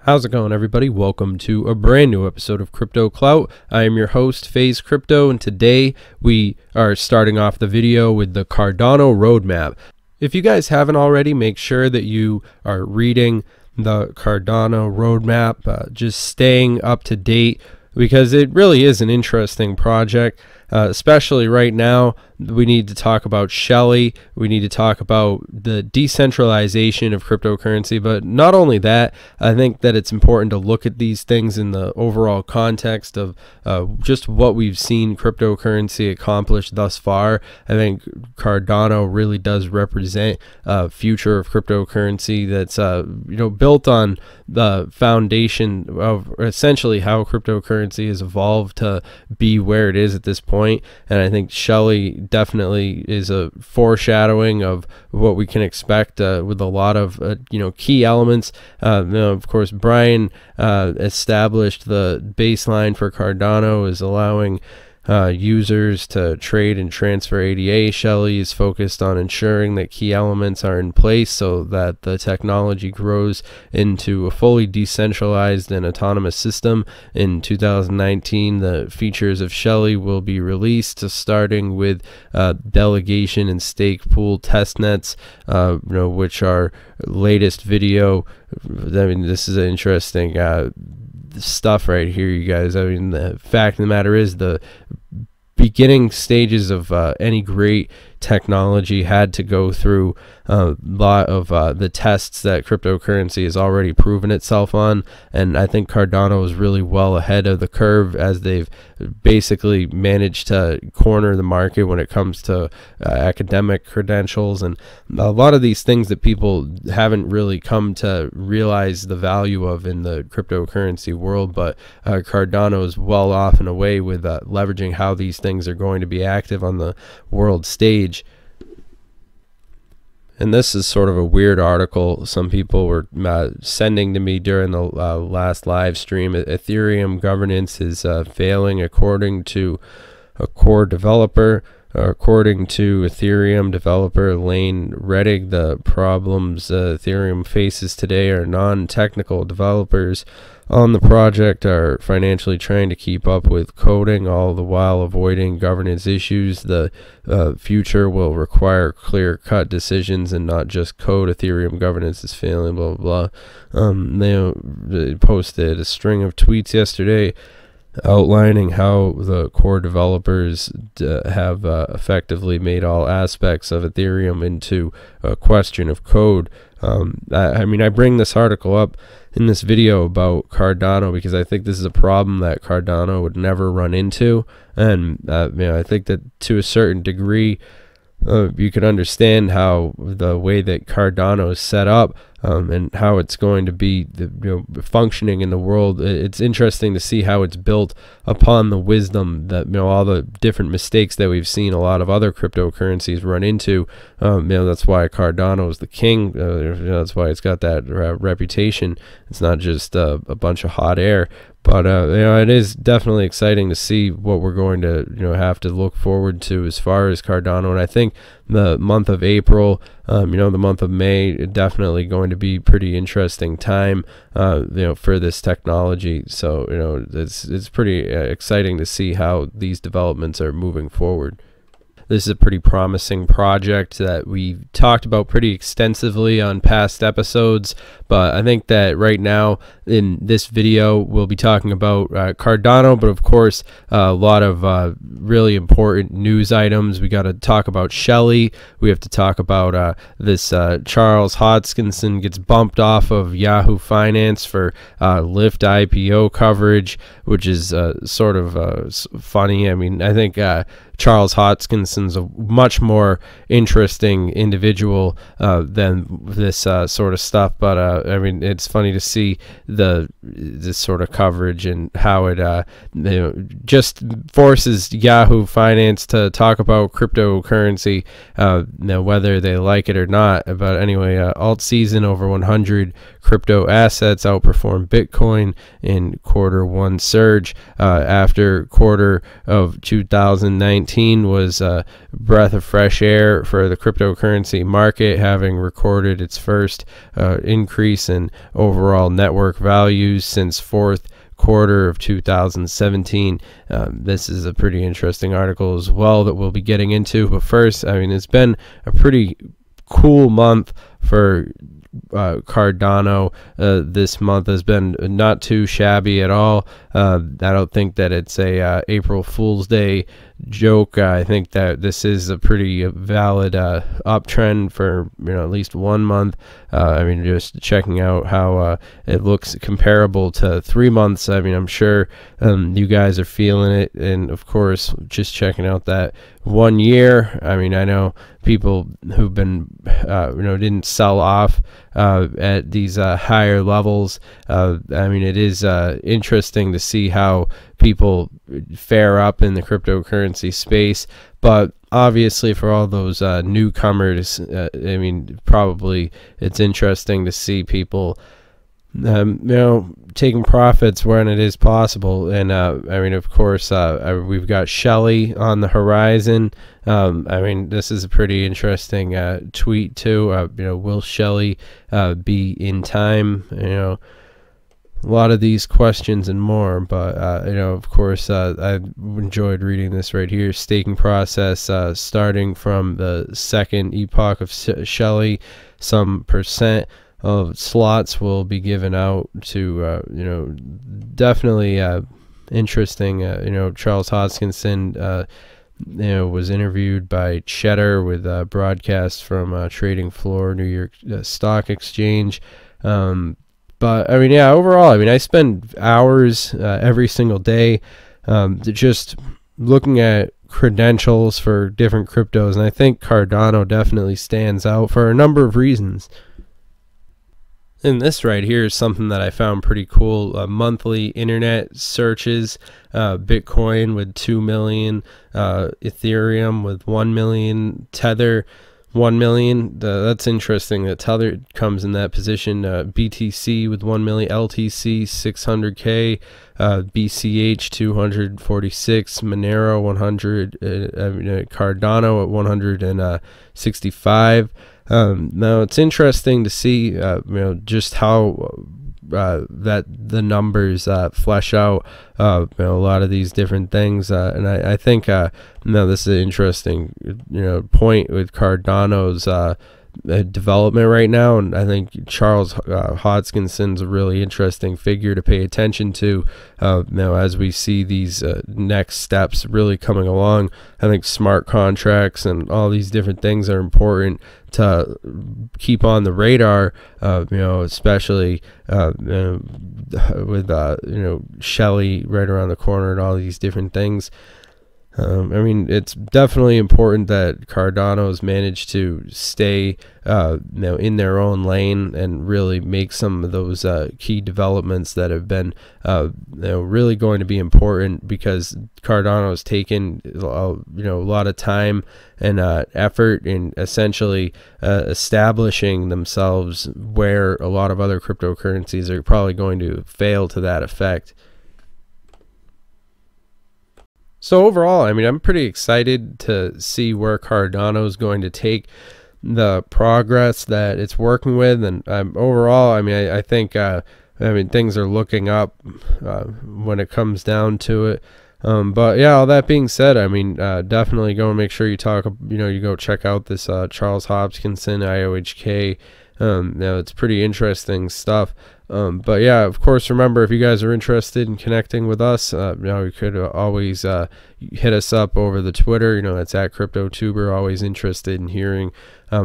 How's it going, everybody? Welcome to a brand new episode of Crypto Clout. I am your host, Faze Crypto, and today we are starting off the video with the Cardano Roadmap. If you guys haven't already, make sure that you are reading the Cardano Roadmap, just staying up to date, because it really is an interesting project. Especially right now, we need to talk about Shelly. We need to talk about the decentralization of cryptocurrency. But not only that, I think that it's important to look at these things in the overall context of just what we've seen cryptocurrency accomplish thus far. I think Cardano really does represent a future of cryptocurrency that's built on the foundation of essentially how cryptocurrency has evolved to be where it is at this point. And I think Shelly definitely is a foreshadowing of what we can expect with a lot of key elements. Of course, Brian established the baseline for Cardano is allowing users to trade and transfer ADA. Shelly is focused on ensuring that key elements are in place so that the technology grows into a fully decentralized and autonomous system. In 2019, the features of Shelly will be released, starting with delegation and stake pool testnets, which are latest video. I mean, this is interesting stuff right here, you guys. I mean, the fact of the matter is, the beginning stages of any great technology had to go through a lot of the tests that cryptocurrency has already proven itself on, and I think Cardano is really well ahead of the curve, as they've basically managed to corner the market when it comes to academic credentials and a lot of these things that people haven't really come to realize the value of in the cryptocurrency world. But Cardano is well off and away with leveraging how these things are going to be active on the world stage. And this is sort of a weird article some people were sending to me during the last live stream. Ethereum Governance is failing, according to a core developer. According to Ethereum developer Lane Reddig, the problems Ethereum faces today are non-technical. Developers on the project are financially trying to keep up with coding, all the while avoiding governance issues. The future will require clear-cut decisions and not just code. Ethereum Governance is failing, blah, blah, blah. They posted a string of tweets yesterday outlining how the core developers have effectively made all aspects of Ethereum into a question of code. I mean, I bring this article up in this video about Cardano because I think this is a problem that Cardano would never run into, and I think that to a certain degree you can understand how the way that Cardano is set up and how it's going to be functioning in the world. It's interesting to see how it's built upon the wisdom that all the different mistakes that we've seen a lot of other cryptocurrencies run into. That's why Cardano is the king. That's why it's got that reputation. It's not just a bunch of hot air. But it is definitely exciting to see what we're going to have to look forward to as far as Cardano. And I think the month of April, the month of May, definitely going to be pretty interesting time, for this technology. So it's pretty exciting to see how these developments are moving forward. This is a pretty promising project that we've talked about pretty extensively on past episodes, but I think that right now in this video we'll be talking about Cardano, but of course a lot of really important news items. We got to talk about Shelly. We have to talk about this Charles Hodgkinson gets bumped off of Yahoo Finance for Lyft IPO coverage, which is sort of funny. I mean, I think Charles Hodgkinson's a much more interesting individual than this sort of stuff, but I mean, it's funny to see this sort of coverage and how it just forces Yahoo Finance to talk about cryptocurrency, whether they like it or not. But anyway, Altseason over 100 crypto assets outperformed Bitcoin in Q1 surge. After quarter of 2019 was a breath of fresh air for the cryptocurrency market, having recorded its first increase in overall network values since fourth quarter of 2017. This is a pretty interesting article as well that we'll be getting into. But first, I mean, it's been a pretty cool month for Cardano. This month has been not too shabby at all. I don't think that it's a April Fool's Day joke. I think that this is a pretty valid uptrend for at least 1 month. I mean, just checking out how it looks comparable to 3 months. I mean, I'm sure you guys are feeling it, and of course, just checking out that 1 year. I mean, I know people who've been didn't sell off at these higher levels. I mean, it is interesting to see how people fare up in the cryptocurrency space, but obviously for all those newcomers, I mean, probably it's interesting to see people taking profits when it is possible. And I mean, of course, we've got Shelly on the horizon. I mean, this is a pretty interesting tweet too. Will Shelly be in time? A lot of these questions and more, but of course, I enjoyed reading this right here. Staking process starting from the second epoch of Shelly, some percent of slots will be given out to definitely interesting. Charles Hodgkinson was interviewed by Cheddar with broadcasts from trading floor, New York Stock Exchange. But I mean, yeah, overall, I mean, I spend hours every single day just looking at credentials for different cryptos, and I think Cardano definitely stands out for a number of reasons. And this right here is something that I found pretty cool. Monthly internet searches, Bitcoin with 2 million, Ethereum with 1 million, Tether 1 million. That's interesting that Tether comes in that position. BTC with 1 million, LTC 600K, BCH 246, Monero 100, Cardano at 165. Now it's interesting to see just how that the numbers flesh out a lot of these different things, and I think this is an interesting point with Cardano's development right now, and I think Charles Hodgkinson's a really interesting figure to pay attention to as we see these next steps really coming along. I think smart contracts and all these different things are important to keep on the radar, especially with Shelly right around the corner and all these different things. I mean, it's definitely important that Cardano's managed to stay, in their own lane and really make some of those key developments that have been, really going to be important, because Cardano's taken, a lot of time and effort in essentially establishing themselves where a lot of other cryptocurrencies are probably going to fail to that effect. So overall, I mean, I'm pretty excited to see where Cardano is going to take the progress that it's working with, and overall, I mean, I think, things are looking up when it comes down to it. But yeah, all that being said, I mean, definitely go and make sure you you go check out this Charles Hodgkinson IOHK. It's pretty interesting stuff. But yeah, of course, remember, if you guys are interested in connecting with us, you could always hit us up over the Twitter. It's at CryptoTuber. Always interested in hearing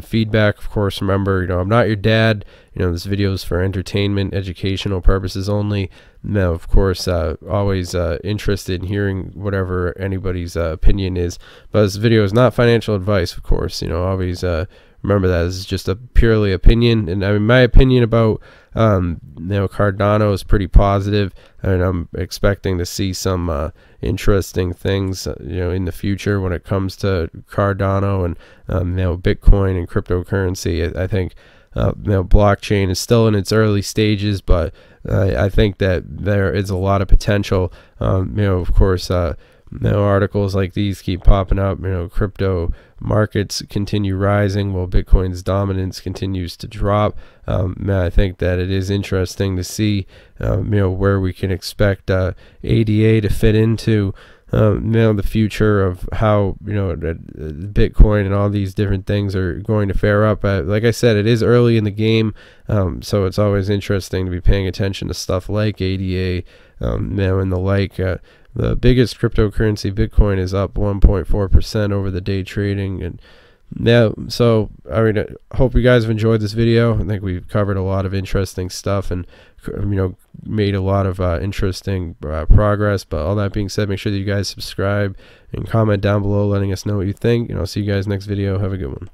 feedback. Of course, remember, I'm not your dad. This video is for entertainment, educational purposes only. Now, of course, always interested in hearing whatever anybody's opinion is. But this video is not financial advice, of course. Always remember that this is just a purely opinion. And I mean, my opinion about Cardano is pretty positive, and I'm expecting to see some interesting things in the future when it comes to Cardano and Bitcoin and cryptocurrency. I think blockchain is still in its early stages, but I think that there is a lot of potential. Of course, articles like these keep popping up. Crypto markets continue rising while Bitcoin's dominance continues to drop. I think that it is interesting to see where we can expect ADA to fit into the future of how Bitcoin and all these different things are going to fare up. Like I said, it is early in the game, so it's always interesting to be paying attention to stuff like ADA and the like. The biggest cryptocurrency, Bitcoin, is up 1.4% over the day trading. And so I hope you guys have enjoyed this video. I think we've covered a lot of interesting stuff and made a lot of interesting progress. But all that being said, make sure that you guys subscribe and comment down below letting us know what you think. See you guys next video. Have a good one.